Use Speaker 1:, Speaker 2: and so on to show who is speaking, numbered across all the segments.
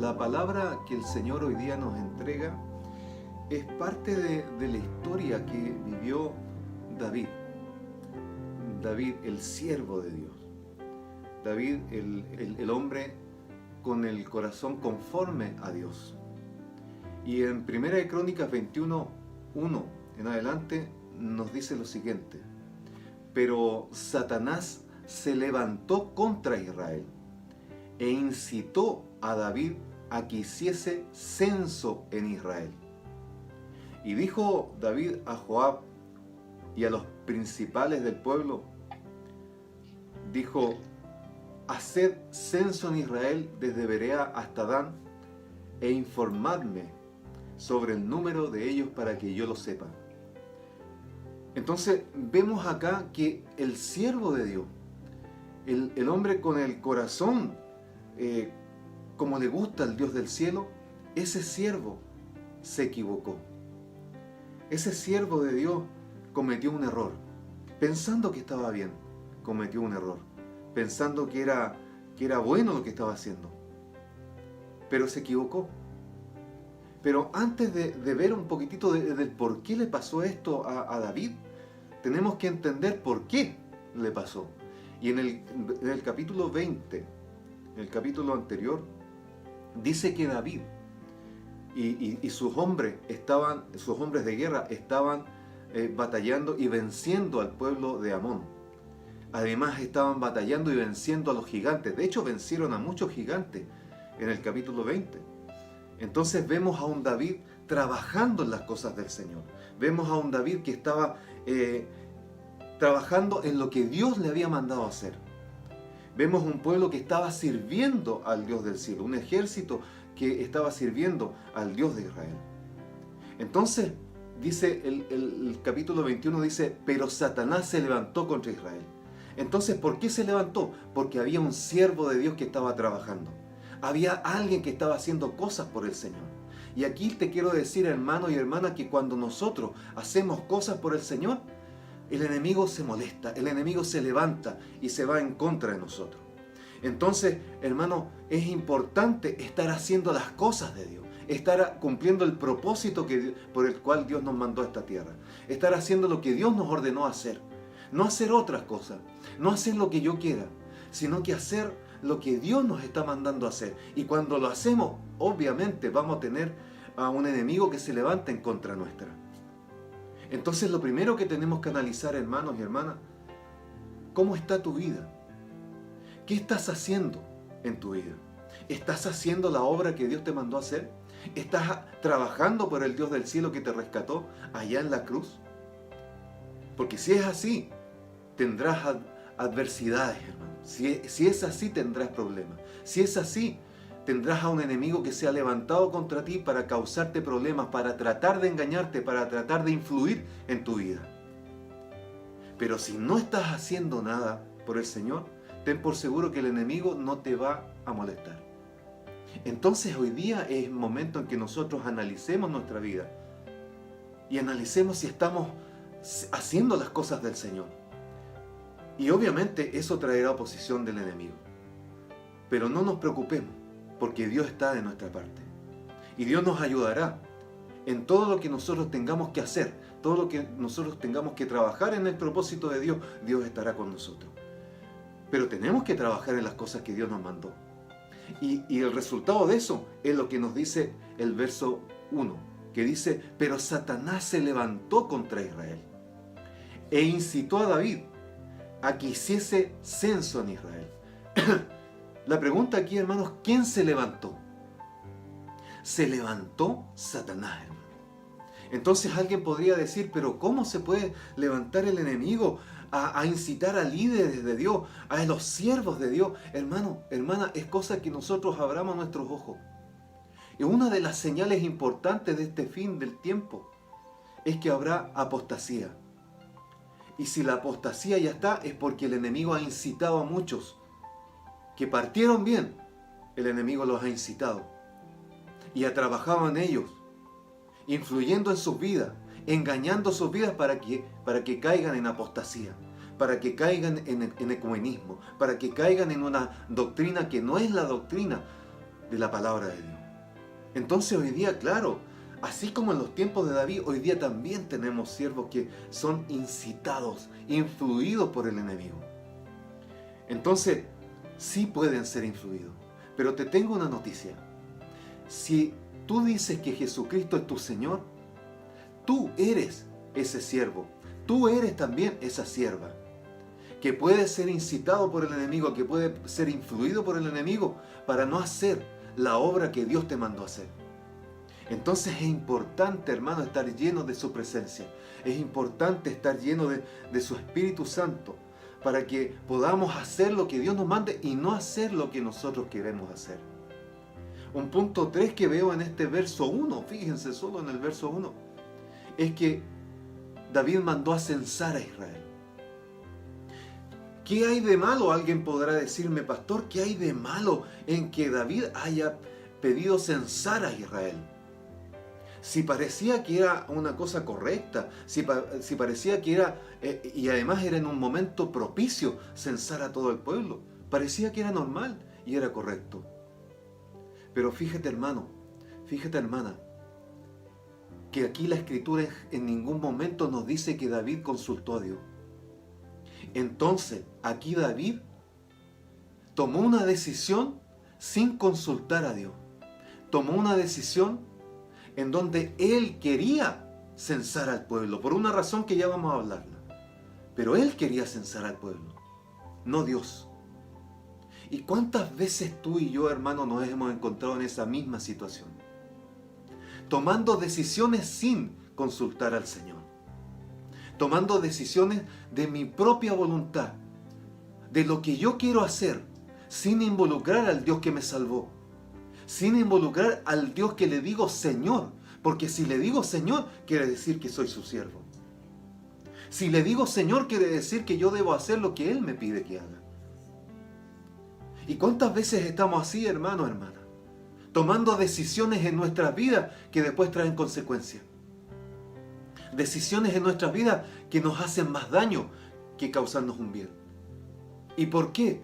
Speaker 1: la palabra que el Señor hoy día nos entrega es parte de la historia que vivió David. David, el siervo de Dios. David, el hombre con el corazón conforme a Dios. Y en 1 de Crónicas 21:1 en adelante nos dice lo siguiente: pero Satanás se levantó contra Israel e incitó a David a que hiciese censo en Israel. Y dijo David a Joab y a los principales del pueblo, dijo: haced censo en Israel desde Berea hasta Dan e informadme sobre el número de ellos para que yo lo sepa. Entonces vemos acá que el siervo de Dios, el hombre con el corazón como le gusta al Dios del cielo, ese siervo se equivocó. Ese siervo de Dios cometió un error. Pensando que estaba bien, cometió un error. Pensando que era bueno lo que estaba haciendo. Pero se equivocó. Pero antes de ver un poquitito del por qué le pasó esto a David, tenemos que entender por qué le pasó. Y en el capítulo 20, en el capítulo anterior, dice que David y sus hombres de guerra estaban batallando y venciendo al pueblo de Amón. Además estaban batallando y venciendo a los gigantes. De hecho, vencieron a muchos gigantes en el capítulo 20. Entonces vemos a un David trabajando en las cosas del Señor. Vemos a un David que estaba trabajando en lo que Dios le había mandado hacer. Vemos un pueblo que estaba sirviendo al Dios del cielo, un ejército que estaba sirviendo al Dios de Israel. Entonces, dice el capítulo 21, dice, pero Satanás se levantó contra Israel. Entonces, ¿por qué se levantó? Porque había un siervo de Dios que estaba trabajando. Había alguien que estaba haciendo cosas por el Señor. Y aquí te quiero decir, hermano y hermana, que cuando nosotros hacemos cosas por el Señor, el enemigo se molesta, el enemigo se levanta y se va en contra de nosotros. Entonces, hermano, es importante estar haciendo las cosas de Dios, estar cumpliendo el propósito por el cual Dios nos mandó a esta tierra, estar haciendo lo que Dios nos ordenó hacer, no hacer otras cosas, no hacer lo que yo quiera, sino que hacer lo que Dios nos está mandando a hacer. Y cuando lo hacemos, obviamente vamos a tener a un enemigo que se levanta en contra nuestra. Entonces lo primero que tenemos que analizar, hermanos y hermanas, ¿cómo está tu vida? ¿Qué estás haciendo en tu vida? ¿Estás haciendo la obra que Dios te mandó a hacer? ¿Estás trabajando por el Dios del cielo que te rescató allá en la cruz? Porque si es así, tendrás adversidades, hermano. Si es así, tendrás problemas. Si es así, tendrás a un enemigo que se ha levantado contra ti para causarte problemas, para tratar de engañarte, para tratar de influir en tu vida. Pero si no estás haciendo nada por el Señor, ten por seguro que el enemigo no te va a molestar. Entonces hoy día es el momento en que nosotros analicemos nuestra vida y analicemos si estamos haciendo las cosas del Señor. Y obviamente eso traerá oposición del enemigo. Pero no nos preocupemos, porque Dios está de nuestra parte. Y Dios nos ayudará en todo lo que nosotros tengamos que hacer, todo lo que nosotros tengamos que trabajar en el propósito de Dios, Dios estará con nosotros. Pero tenemos que trabajar en las cosas que Dios nos mandó. Y el resultado de eso es lo que nos dice el verso 1, que dice, pero Satanás se levantó contra Israel e incitó a David a que hiciese censo en Israel. La pregunta aquí, hermanos, ¿quién se levantó? Se levantó Satanás, hermano. Entonces alguien podría decir, pero ¿cómo se puede levantar el enemigo a incitar a líderes de Dios, a los siervos de Dios? Hermano, hermana, es cosa que nosotros abramos nuestros ojos. Y una de las señales importantes de este fin del tiempo es que habrá apostasía. Y si la apostasía ya está, es porque el enemigo ha incitado a muchos que partieron bien, el enemigo los ha incitado y ha trabajado en ellos, influyendo en sus vidas, engañando sus vidas para que caigan en apostasía, para que caigan en ecumenismo, para que caigan en una doctrina que no es la doctrina de la palabra de Dios. Entonces hoy día, claro, así como en los tiempos de David, hoy día también tenemos siervos que son incitados, influidos por el enemigo. Entonces, sí pueden ser influidos. Pero te tengo una noticia. Si tú dices que Jesucristo es tu Señor, tú eres ese siervo. Tú eres también esa sierva. Que puede ser incitado por el enemigo, que puede ser influido por el enemigo para no hacer la obra que Dios te mandó a hacer. Entonces es importante, hermano, estar lleno de su presencia. Es importante estar lleno de su Espíritu Santo para que podamos hacer lo que Dios nos mande y no hacer lo que nosotros queremos hacer. Un punto 3 que veo en este verso 1, fíjense solo en el verso 1, es que David mandó a censar a Israel. ¿Qué hay de malo? Alguien podrá decirme, pastor, ¿qué hay de malo en que David haya pedido censar a Israel? Si parecía que era una cosa correcta, si parecía que era, y además era en un momento propicio censar a todo el pueblo, parecía que era normal y era correcto. Pero fíjate, hermano, fíjate, hermana, que aquí la Escritura en ningún momento nos dice que David consultó a Dios. Entonces, aquí David tomó una decisión sin consultar a Dios. Tomó una decisión en donde él quería censar al pueblo, por una razón que ya vamos a hablarla. Pero él quería censar al pueblo, no Dios. ¿Y cuántas veces tú y yo, hermano, nos hemos encontrado en esa misma situación? Tomando decisiones sin consultar al Señor. Tomando decisiones de mi propia voluntad, de lo que yo quiero hacer, sin involucrar al Dios que me salvó, sin involucrar al Dios que le digo Señor, porque si le digo Señor, quiere decir que soy su siervo. Si le digo Señor, quiere decir que yo debo hacer lo que Él me pide que haga. ¿Y cuántas veces estamos así, hermano, hermana? Tomando decisiones en nuestras vidas que después traen consecuencias. Decisiones en nuestras vidas que nos hacen más daño que causarnos un bien. ¿Y por qué?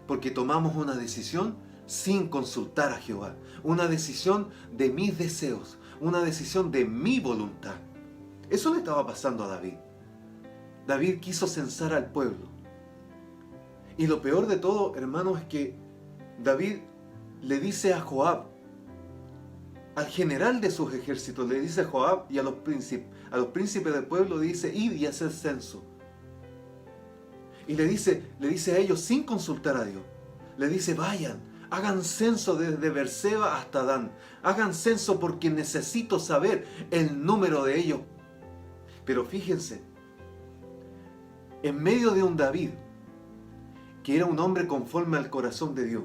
Speaker 1: Porque tomamos una decisión sin consultar a Jehová. Una decisión de mis deseos. Una decisión de mi voluntad. Eso le estaba pasando a David. David quiso censar al pueblo. Y lo peor de todo, hermanos, es que David le dice a Joab, al general de sus ejércitos, le dice a Joab y a los príncipes del pueblo, dice, id y haced censo. Y le dice a ellos sin consultar a Dios. Le dice, vayan, hagan censo desde Beerseba hasta Dan. Hagan censo porque necesito saber el número de ellos. Pero fíjense, en medio de un David, que era un hombre conforme al corazón de Dios,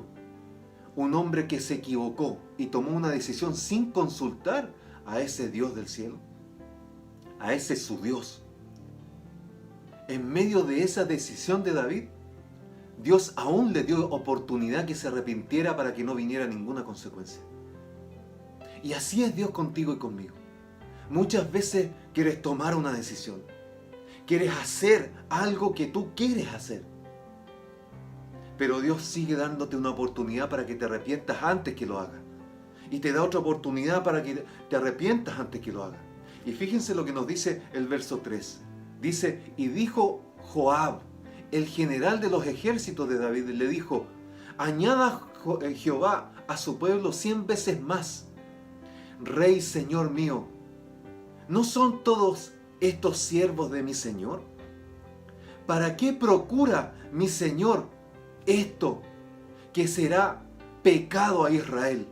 Speaker 1: un hombre que se equivocó y tomó una decisión sin consultar a ese Dios del cielo, a ese su Dios. En medio de esa decisión de David, Dios aún le dio oportunidad que se arrepintiera para que no viniera ninguna consecuencia. Y así es Dios contigo y conmigo. Muchas veces quieres tomar una decisión, quieres hacer algo que tú quieres hacer, pero Dios sigue dándote una oportunidad para que te arrepientas antes que lo hagas. Y te da otra oportunidad para que te arrepientas antes que lo hagas. Y fíjense lo que nos dice el verso 3. Dice, y dijo Joab, el general de los ejércitos de David, le dijo, añada Jehová a su pueblo 100 veces más. Rey, Señor mío, ¿no son todos estos siervos de mi Señor? ¿Para qué procura mi Señor esto que será pecado a Israel?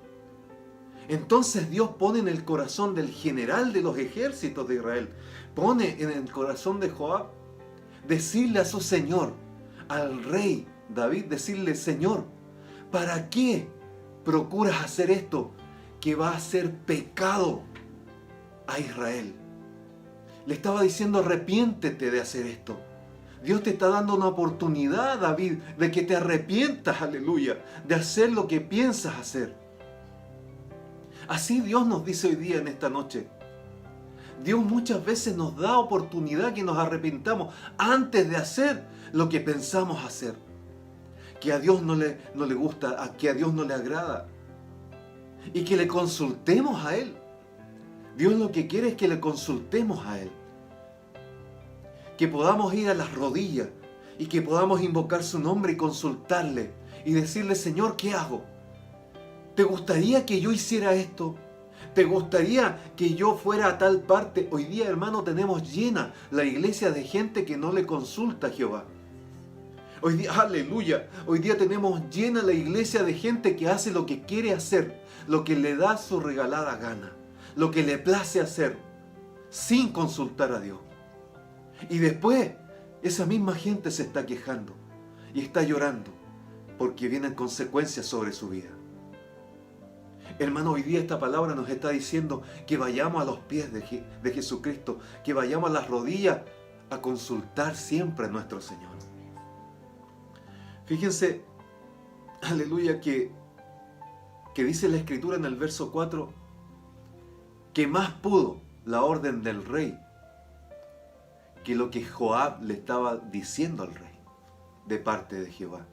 Speaker 1: Entonces Dios pone en el corazón del general de los ejércitos de Israel, pone en el corazón de Joab, decirle a su señor, al rey David, decirle, Señor, ¿para qué procuras hacer esto que va a ser pecado a Israel? Le estaba diciendo, arrepiéntete de hacer esto. Dios te está dando una oportunidad, David, de que te arrepientas, aleluya, de hacer lo que piensas hacer. Así Dios nos dice hoy día en esta noche. Dios muchas veces nos da oportunidad que nos arrepintamos antes de hacer lo que pensamos hacer. Que a Dios no le gusta, que a Dios no le agrada. y que le consultemos a Él. Dios lo que quiere es que le consultemos a Él. Que podamos ir a las rodillas y que podamos invocar su nombre y consultarle y decirle: Señor, ¿qué hago? ¿Te gustaría que yo hiciera esto? ¿Te gustaría que yo fuera a tal parte? Hoy día, hermano, tenemos llena la iglesia de gente que no le consulta a Jehová. Hoy día, aleluya, hoy día tenemos llena la iglesia de gente que hace lo que quiere hacer, lo que le da su regalada gana, lo que le place hacer, sin consultar a Dios. Y después, esa misma gente se está quejando y está llorando porque vienen consecuencias sobre su vida. Hermano, hoy día esta palabra nos está diciendo que vayamos a los pies de Jesucristo, que vayamos a las rodillas a consultar siempre a nuestro Señor. Fíjense, aleluya, que dice la Escritura en el verso 4, que más pudo la orden del rey que lo que Joab le estaba diciendo al rey de parte de Jehová.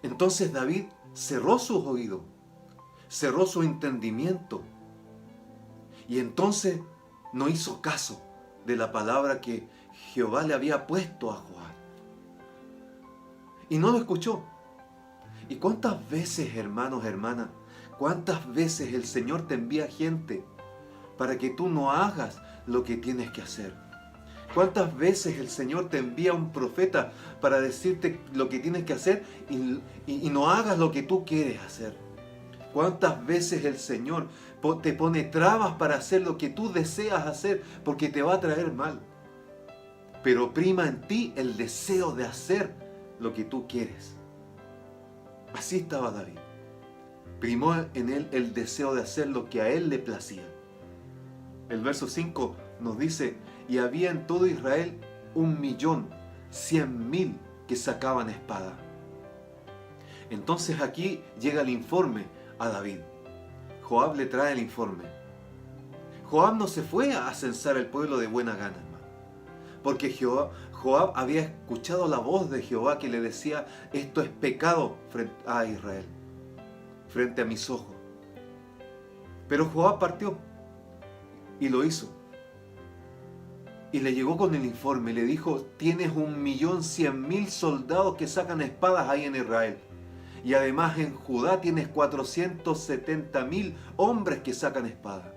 Speaker 1: Entonces David cerró sus oídos, cerró su entendimiento y entonces no hizo caso de la palabra que Jehová le había puesto a Joab. Y no lo escuchó. ¿Y cuántas veces, hermanos, hermanas, cuántas veces el Señor te envía gente para que tú no hagas lo que tienes que hacer? ¿Cuántas veces el Señor te envía un profeta para decirte lo que tienes que hacer y no hagas lo que tú quieres hacer? ¿Cuántas veces el Señor te pone trabas para hacer lo que tú deseas hacer porque te va a traer mal? Pero prima en ti el deseo de hacer lo que tú quieres. Así estaba David. Primó en él el deseo de hacer lo que a él le placía. El verso 5 nos dice: y había en todo Israel 1.100.000 que sacaban espada. Entonces aquí llega el informe a David. Joab le trae el informe. Joab no se fue a censar el pueblo de buena gana, hermano, porque Joab había escuchado la voz de Jehová que le decía: esto es pecado frente a Israel, frente a mis ojos. Pero Joab partió y lo hizo. Y le llegó con el informe, le dijo: tienes 1.100.000 soldados que sacan espadas ahí en Israel. Y además en Judá tienes 470.000 hombres que sacan espada.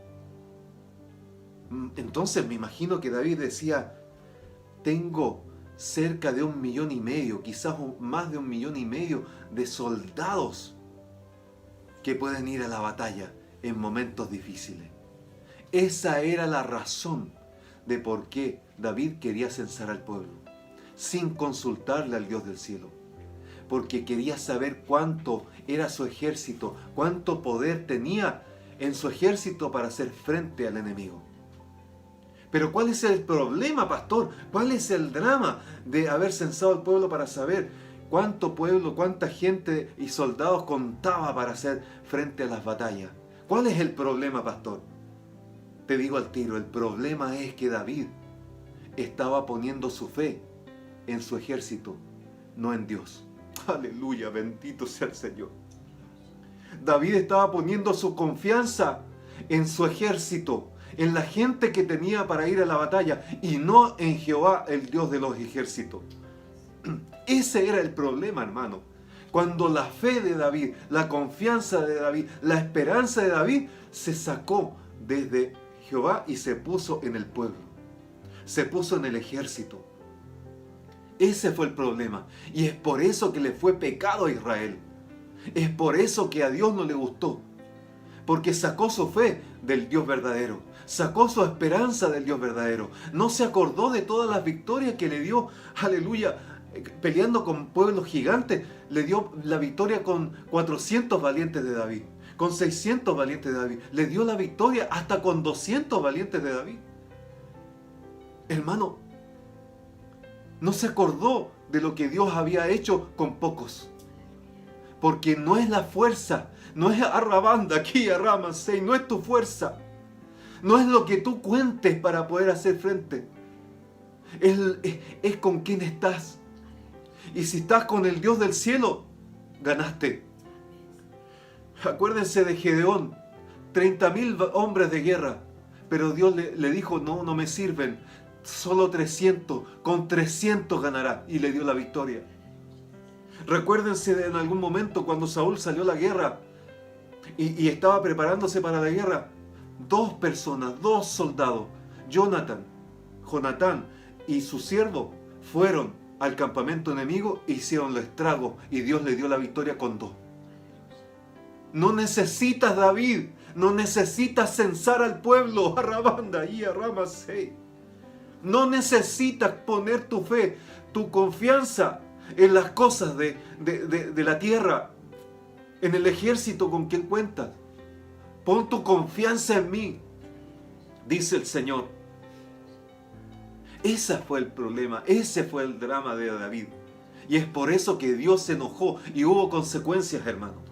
Speaker 1: Entonces me imagino que David decía: tengo cerca de 1,5 millones, quizás más de 1,5 millones de soldados que pueden ir a la batalla en momentos difíciles. Esa era la razón de por qué David quería censar al pueblo, sin consultarle al Dios del cielo, porque quería saber cuánto era su ejército, cuánto poder tenía en su ejército para hacer frente al enemigo. Pero ¿cuál es el problema, pastor? ¿Cuál es el drama de haber censado al pueblo para saber cuánto pueblo, cuánta gente y soldados contaba para hacer frente a las batallas? ¿Cuál es el problema, pastor? Te digo al tiro, el problema es que David estaba poniendo su fe en su ejército, no en Dios. Aleluya, bendito sea el Señor. David estaba poniendo su confianza en su ejército, en la gente que tenía para ir a la batalla, y no en Jehová, el Dios de los ejércitos. Ese era el problema, hermano. Cuando la fe de David, la confianza de David, la esperanza de David se sacó desde Jehová y se puso en el pueblo, se puso en el ejército. Ese fue el problema, y es por eso que le fue pecado a Israel. Es por eso que a Dios no le gustó, porque sacó su fe del Dios verdadero, sacó su esperanza del Dios verdadero. No se acordó de todas las victorias que le dio, aleluya, peleando con pueblos gigantes. Le dio la victoria con 400 valientes de David, con 600 valientes de David. Le dio la victoria hasta con 200 valientes de David. Hermano, no se acordó de lo que Dios había hecho con pocos. Porque no es la fuerza, no es arrabanda aquí, arramasei, no es tu fuerza. No es lo que tú cuentes para poder hacer frente. Es con quién estás. Y si estás con el Dios del cielo, ganaste. Acuérdense de Gedeón, 30.000 hombres de guerra, pero Dios le dijo, no me sirven, solo 300, con 300 ganará, y le dio la victoria. Recuérdense de en algún momento cuando Saúl salió a la guerra y estaba preparándose para la guerra, 2 personas, 2 soldados, Jonatán y su siervo, fueron al campamento enemigo e hicieron los estragos, y Dios le dio la victoria con 2. No necesitas, David, no necesitas censar al pueblo, arrabanda y arramasei. No necesitas poner tu fe, tu confianza en las cosas de la tierra, en el ejército con quien cuentas. Pon tu confianza en mí, dice el Señor. Ese fue el problema, ese fue el drama de David. Y es por eso que Dios se enojó y hubo consecuencias, hermanos.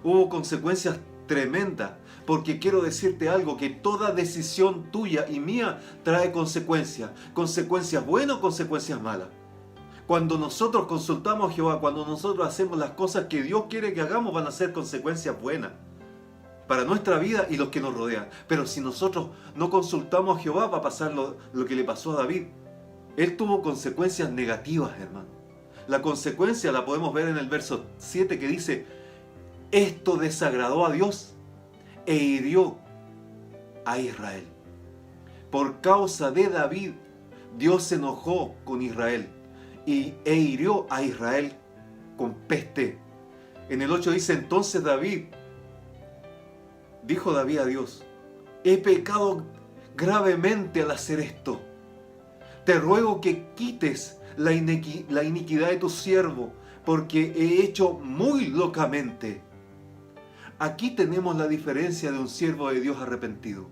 Speaker 1: Hubo consecuencias tremendas, porque quiero decirte algo, que toda decisión tuya y mía trae consecuencias. Consecuencias buenas o consecuencias malas. Cuando nosotros consultamos a Jehová, cuando nosotros hacemos las cosas que Dios quiere que hagamos, van a ser consecuencias buenas para nuestra vida y los que nos rodean. Pero si nosotros no consultamos a Jehová, va a pasar lo que le pasó a David. Él tuvo consecuencias negativas, hermano. La consecuencia la podemos ver en el verso 7 que dice: esto desagradó a Dios e hirió a Israel. Por causa de David, Dios se enojó con Israel e hirió a Israel con peste. En el 8 dice: entonces dijo David a Dios: he pecado gravemente al hacer esto. Te ruego que quites la iniquidad de tu siervo, porque he hecho muy locamente. Aquí tenemos la diferencia de un siervo de Dios arrepentido.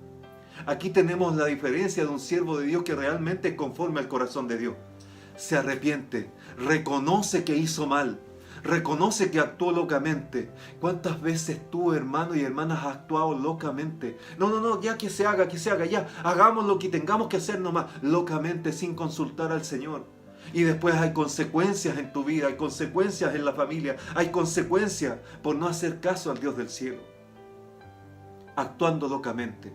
Speaker 1: Aquí tenemos la diferencia de un siervo de Dios que realmente es conforme al corazón de Dios. Se arrepiente, reconoce que hizo mal, reconoce que actuó locamente. ¿Cuántas veces tú, hermano y hermanas, has actuado locamente? No, ya que se haga, ya. Hagamos lo que tengamos que hacer nomás, locamente, sin consultar al Señor. Y después hay consecuencias en tu vida, hay consecuencias en la familia, hay consecuencias por no hacer caso al Dios del cielo, actuando locamente.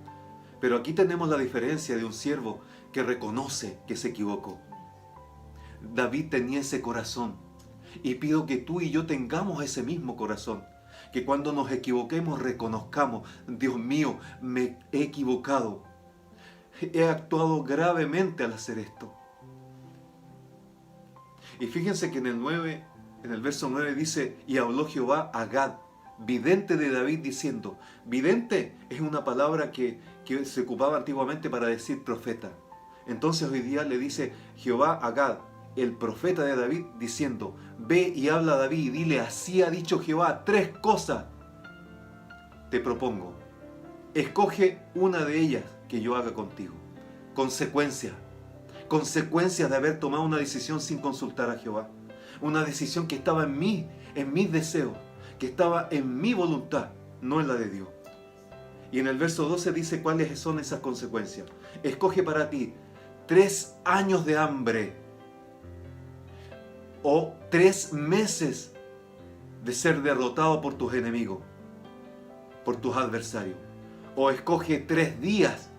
Speaker 1: Pero aquí tenemos la diferencia de un siervo que reconoce que se equivocó. David tenía ese corazón, y pido que tú y yo tengamos ese mismo corazón, que cuando nos equivoquemos reconozcamos: Dios mío, me he equivocado, he actuado gravemente al hacer esto. Y fíjense que en el verso 9 dice: y habló Jehová a Gad, vidente de David, diciendo. Vidente es una palabra que se ocupaba antiguamente para decir profeta. Entonces hoy día le dice Jehová a Gad, el profeta de David, diciendo: ve y habla a David y dile: así ha dicho Jehová, 3 cosas te propongo. Escoge una de ellas que yo haga contigo. Consecuencias de haber tomado una decisión sin consultar a Jehová. Una decisión que estaba en mí, en mis deseos, que estaba en mi voluntad, no en la de Dios. Y en el verso 12 dice cuáles son esas consecuencias. Escoge para ti 3 años de hambre o 3 meses de ser derrotado por tus enemigos, por tus adversarios. O escoge 3 días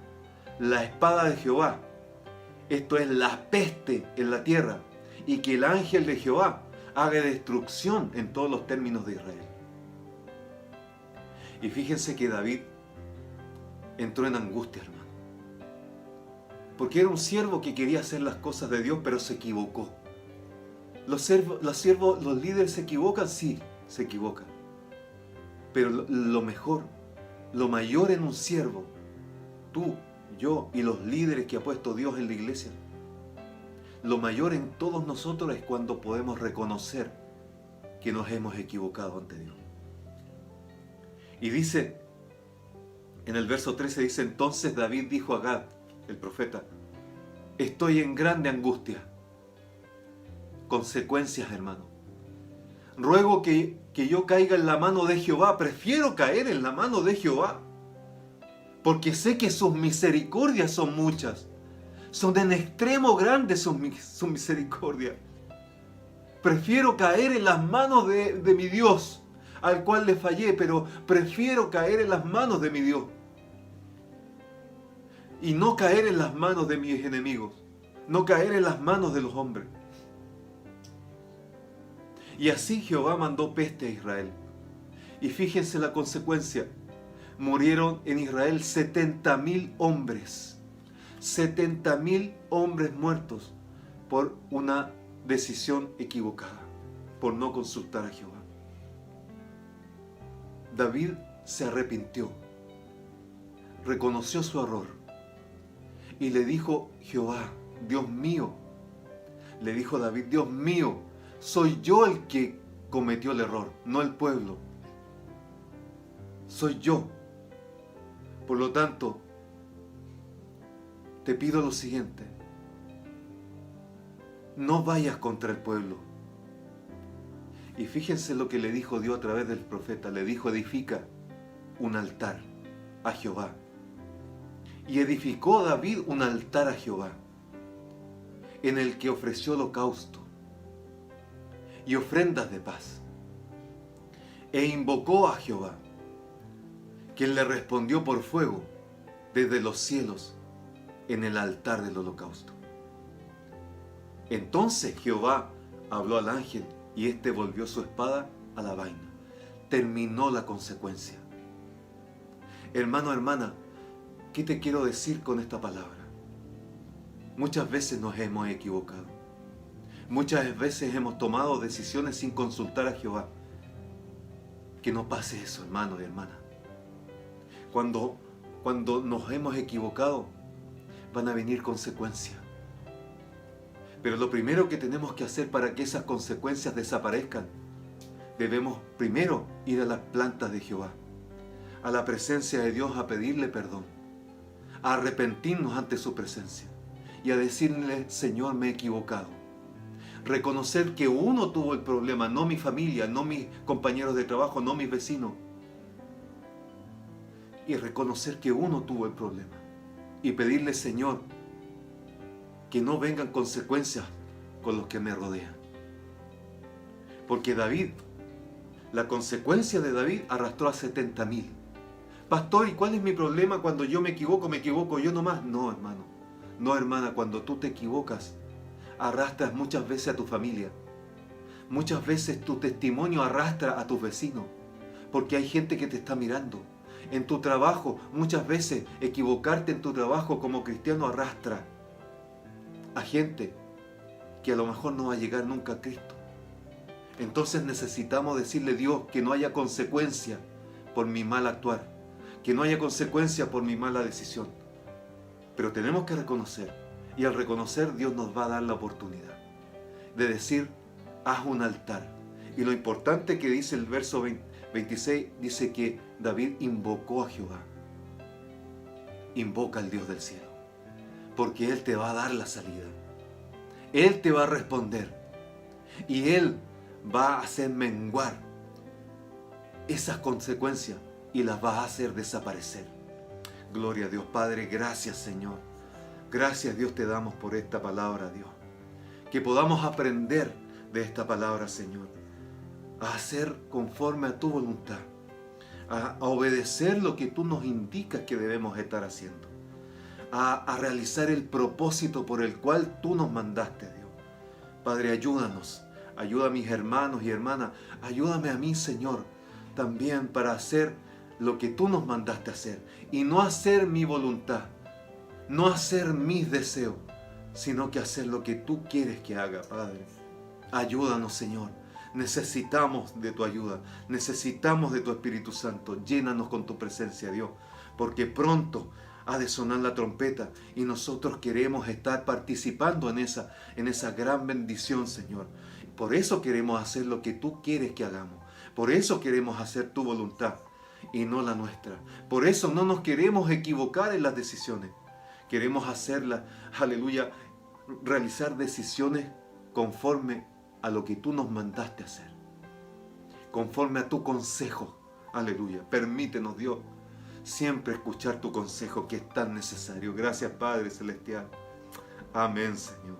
Speaker 1: la espada de Jehová, esto es la peste en la tierra, y que el ángel de Jehová haga destrucción en todos los términos de Israel. Y fíjense que David entró en angustia, hermano, porque era un siervo que quería hacer las cosas de Dios, pero se equivocó. Los líderes se equivocan, sí, se equivocan. Pero lo mejor, lo mayor en un siervo, tú, yo y los líderes que ha puesto Dios en la iglesia, lo mayor en todos nosotros es cuando podemos reconocer que nos hemos equivocado ante Dios. Y dice, en el verso 13 dice: entonces David dijo a Gad, el profeta: estoy en grande angustia. Consecuencias, hermano. Ruego que yo caiga en la mano de Jehová. Prefiero caer en la mano de Jehová, porque sé que sus misericordias son muchas. Son en extremo grandes sus misericordias. Prefiero caer en las manos de mi Dios al cual le fallé, pero prefiero caer en las manos de mi Dios y no caer en las manos de mis enemigos, no caer en las manos de los hombres. Y así Jehová mandó peste a Israel. Y fíjense la consecuencia. Murieron en Israel 70.000 hombres. 70.000 hombres muertos por una decisión equivocada, por no consultar a Jehová. David se arrepintió, reconoció su error y le dijo: Jehová, Dios mío, le dijo David, Dios mío, soy yo el que cometió el error, no el pueblo. Soy yo. Por lo tanto, te pido lo siguiente: no vayas contra el pueblo. Y fíjense lo que le dijo Dios a través del profeta. Le dijo: edifica un altar a Jehová. Y edificó David un altar a Jehová, en el que ofreció holocausto y ofrendas de paz. E invocó a Jehová, quien le respondió por fuego desde los cielos en el altar del holocausto. Entonces Jehová habló al ángel y éste volvió su espada a la vaina. Terminó la consecuencia. Hermano, hermana, ¿qué te quiero decir con esta palabra? Muchas veces nos hemos equivocado. Muchas veces hemos tomado decisiones sin consultar a Jehová. Que no pase eso, hermano y hermana. Cuando nos hemos equivocado, van a venir consecuencias. Pero lo primero que tenemos que hacer para que esas consecuencias desaparezcan, debemos primero ir a las plantas de Jehová, a la presencia de Dios, a pedirle perdón, a arrepentirnos ante su presencia y a decirle: Señor, me he equivocado. Reconocer que uno tuvo el problema, no mi familia, no mis compañeros de trabajo, no mis vecinos. Y reconocer que uno tuvo el problema y pedirle: Señor, que no vengan consecuencias con los que me rodean. Porque David, la consecuencia de David arrastró a 70.000. Pastor, ¿y cuál es mi problema cuando yo me equivoco yo nomás? No, hermano, no, hermana, cuando tú te equivocas, arrastras muchas veces a tu familia. Muchas veces tu testimonio arrastra a tus vecinos, porque hay gente que te está mirando. En tu trabajo, muchas veces equivocarte en tu trabajo como cristiano arrastra a gente que a lo mejor no va a llegar nunca a Cristo. Entonces necesitamos decirle: Dios, que no haya consecuencia por mi mal actuar, que no haya consecuencia por mi mala decisión. Pero tenemos que reconocer, y al reconocer Dios nos va a dar la oportunidad de decir: haz un altar. Y lo importante que dice el verso 26, dice que David invocó a Jehová. Invoca al Dios del cielo, porque Él te va a dar la salida. Él te va a responder. Y Él va a hacer menguar esas consecuencias y las va a hacer desaparecer. Gloria a Dios. Padre, gracias, Señor. Gracias, Dios, te damos por esta palabra, Dios. Que podamos aprender de esta palabra, Señor, a hacer conforme a tu voluntad, a obedecer lo que tú nos indicas que debemos estar haciendo, a realizar el propósito por el cual tú nos mandaste, Dios. Padre, ayúdanos, ayuda a mis hermanos y hermanas, ayúdame a mí, Señor, también para hacer lo que tú nos mandaste hacer, y no hacer mi voluntad, no hacer mis deseos, sino que hacer lo que tú quieres que haga, Padre. Ayúdanos, Señor. Necesitamos de tu ayuda, necesitamos de tu Espíritu Santo. Llénanos con tu presencia, Dios, porque pronto ha de sonar la trompeta y nosotros queremos estar participando en esa gran bendición, Señor. Por eso queremos hacer lo que tú quieres que hagamos. Por eso queremos hacer tu voluntad y no la nuestra. Por eso no nos queremos equivocar en las decisiones. Queremos hacerlas, aleluya, realizar decisiones conforme a lo que tú nos mandaste hacer. Conforme a tu consejo, aleluya. Permítenos, Dios, siempre escuchar tu consejo, que es tan necesario. Gracias, Padre Celestial. Amén, Señor.